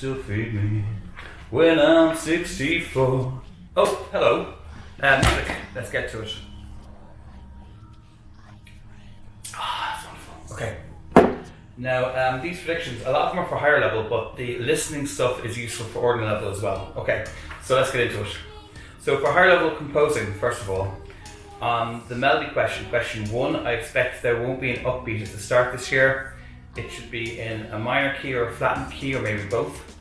still feed me when I'm 64. Oh, hello. Music. Let's get to it. That's wonderful. Okay. Now, these predictions, a lot of them are for higher level, but the listening stuff is useful for ordinary level as well. Okay, so let's get into it. So for higher level composing, first of all, the melody question 1, I expect there won't be an upbeat at the start this year. It should be in a minor key or a flattened key, or maybe both.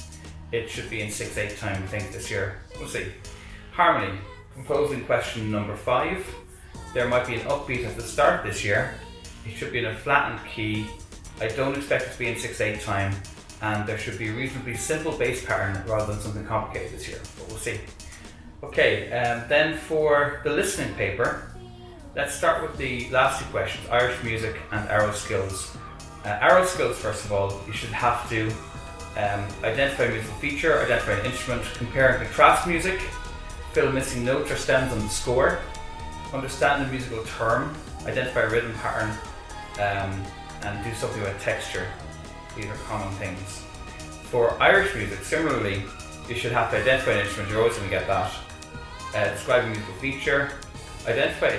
It should be in 6/8 time, I think, this year. We'll see. Harmony, composing question number 5. There might be an upbeat at the start this year. It should be in a flattened key. I don't expect it to be in 6/8 time, and there should be a reasonably simple bass pattern rather than something complicated this year, but we'll see. Okay, then for the listening paper, let's start with the last 2 questions, Irish music and arrow skills. Arrow skills, first of all, you should have to identify a musical feature, identify an instrument, compare and contrast music, fill missing notes or stems on the score, understand the musical term, identify a rhythm pattern, and do something about texture. These are common things. For Irish music, similarly, you should have to identify an instrument, you're always going to get that. Describe a musical feature, identify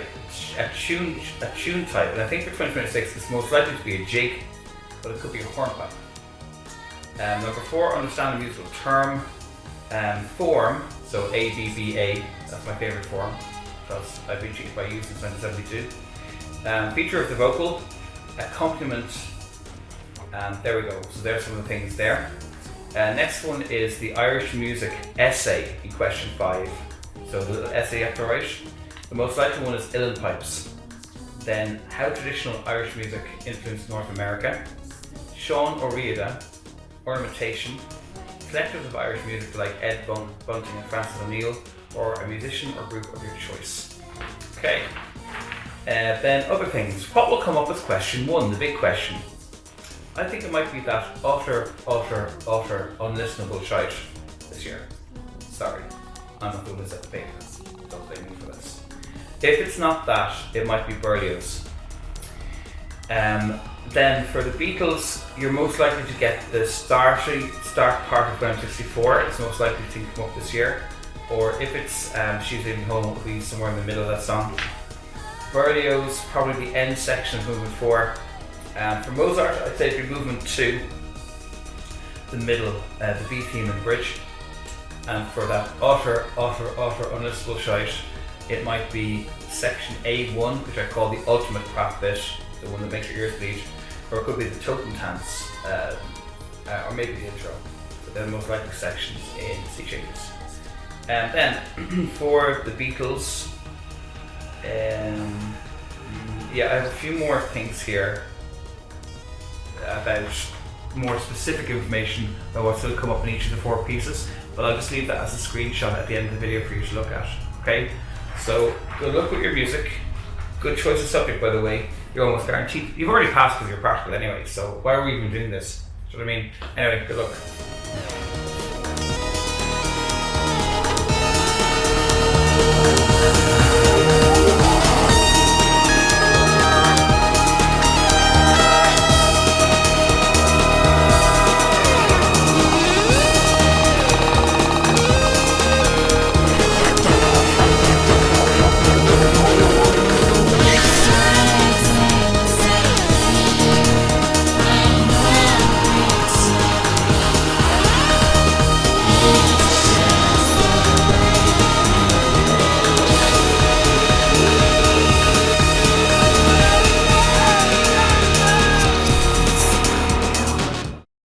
a tune type, and I think for 2026 it's most likely to be a jig, but it could be a hornpipe. Number 4, understand the musical term. Form, so ABBA, that's my favourite form, because I've been cheated by you since 1972. Feature of the vocal, accompaniment, there we go, so there's some of the things there. Next one is the Irish music essay in question 5. So the little essay you have to write. The most likely one is uilleann pipes. Then, how traditional Irish music influenced North America. Sean O'Riordan, ornamentation. Collectives of Irish music like Ed Bunting and Francis O'Neill, or a musician or group of your choice. Okay. Then other things. What will come up as question 1, the big question? I think it might be that utter unlistenable shite this year. Sorry, I'm not doing this at the paper. Don't blame me for this. If it's not that, it might be Berlioz. Then for the Beatles, you're most likely to get the start part of When I'm 64. It's most likely to come up this year. Or if it's She's Leaving Home, it'll be somewhere in the middle of that song. Berlioz, probably the end section of movement 4. For Mozart, I'd say it'd be movement 2, the middle, the B theme and bridge. And for that utter unlistenable shite, it might be section A1, which I call the ultimate crap bit, the one that makes your ears bleed, or it could be the totem dance, or maybe the intro. So they're the most likely sections in C changes. And then for the Beatles, yeah, I have a few more things here about more specific information about what's going to come up in each of the 4 pieces, but I'll just leave that as a screenshot at the end of the video for you to look at. Okay, so good luck with your music. Good choice of subject, by the way. You're almost guaranteed. You've already passed with your practical anyway, so why are we even doing this? Do you know what I mean? Anyway, good luck.